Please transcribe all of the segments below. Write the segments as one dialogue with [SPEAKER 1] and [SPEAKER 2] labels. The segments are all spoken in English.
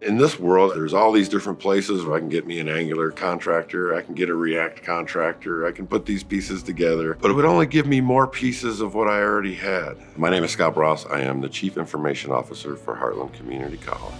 [SPEAKER 1] In this world, there's all these different places where I can get me an Angular contractor, I can get a React contractor, I can put these pieces together, but it would only give me more pieces of what I already had. My name is Scott Ross. I am the Chief Information Officer for Heartland Community College.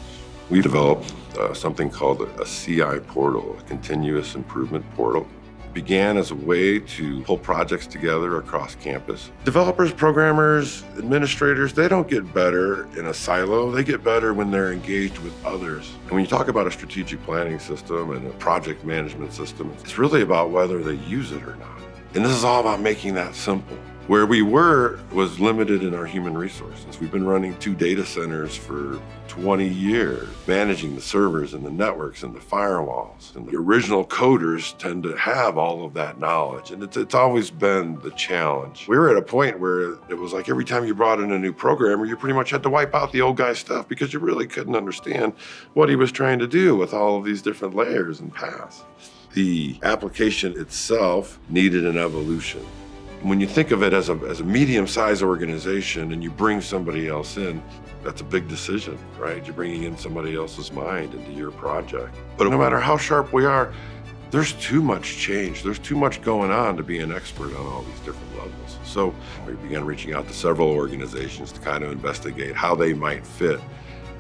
[SPEAKER 1] We developed something called a CI portal, a continuous improvement portal. Began as a way to pull projects together across campus. Developers, programmers, administrators, they don't get better in a silo. They get better when they're engaged with others. And when you talk about a strategic planning system and a project management system, it's really about whether they use it or not. And this is all about making that simple. Where we were was limited in our human resources. We've been running 2 data centers for 20 years, managing the servers and the networks and the firewalls. And the original coders tend to have all of that knowledge. And it's always been the challenge. We were at a point where it was like every time you brought in a new programmer, you pretty much had to wipe out the old guy's stuff because you really couldn't understand what he was trying to do with all of these different layers and paths. The application itself needed an evolution. When you think of it as a medium-sized organization and you bring somebody else in, that's a big decision, right? You're bringing in somebody else's mind into your project. But no matter how sharp we are, there's too much change. There's too much going on to be an expert on all these different levels. So we began reaching out to several organizations to kind of investigate how they might fit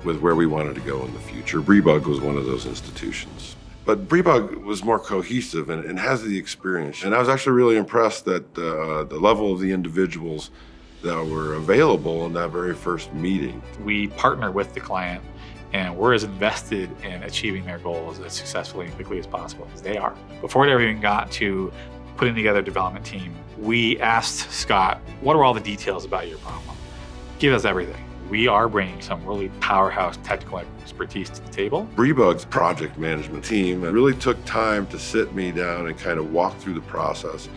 [SPEAKER 1] with where we wanted to go in the future. Brebug was one of those institutions. But Brebug was more cohesive and has the experience. And I was actually really impressed that the level of the individuals that were available in that very first meeting.
[SPEAKER 2] We partner with the client and we're as invested in achieving their goals as successfully and quickly as possible as they are. Before it ever even got to putting together a development team, we asked Scott, what are all the details about your problem? Give us everything. We are bringing some really powerhouse technical expertise to the table.
[SPEAKER 1] Brebug's project management team really took time to sit me down and kind of walk through the process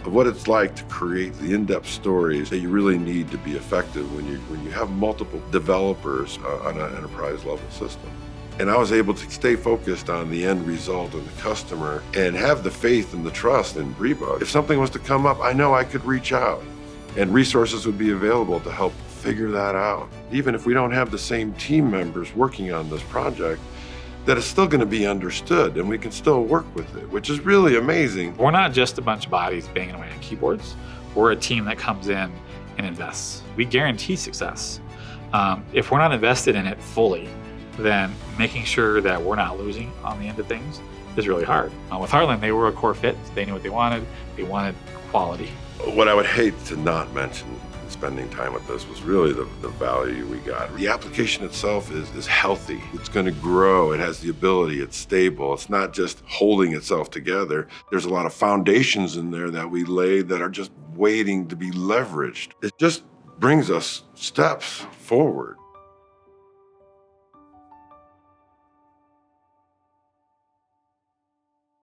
[SPEAKER 1] of what it's like to create the in-depth stories that you really need to be effective when you have multiple developers on an enterprise level system. And I was able to stay focused on the end result and the customer and have the faith and the trust in Brebug. If something was to come up, I know I could reach out and resources would be available to help figure that out. Even if we don't have the same team members working on this project, that it's still going to be understood and we can still work with it, which is really amazing.
[SPEAKER 2] We're not just a bunch of bodies banging away on keyboards. We're a team that comes in and invests. We guarantee success. If we're not invested in it fully, then making sure that we're not losing on the end of things is really hard. With Heartland, they were a core fit. They knew what they wanted. They wanted quality.
[SPEAKER 1] What I would hate to not mention spending time with this was really the value we got. The application itself is healthy. It's going to grow. It has the ability. It's stable. It's not just holding itself together. There's a lot of foundations in there that we laid that are just waiting to be leveraged. It just brings us steps forward.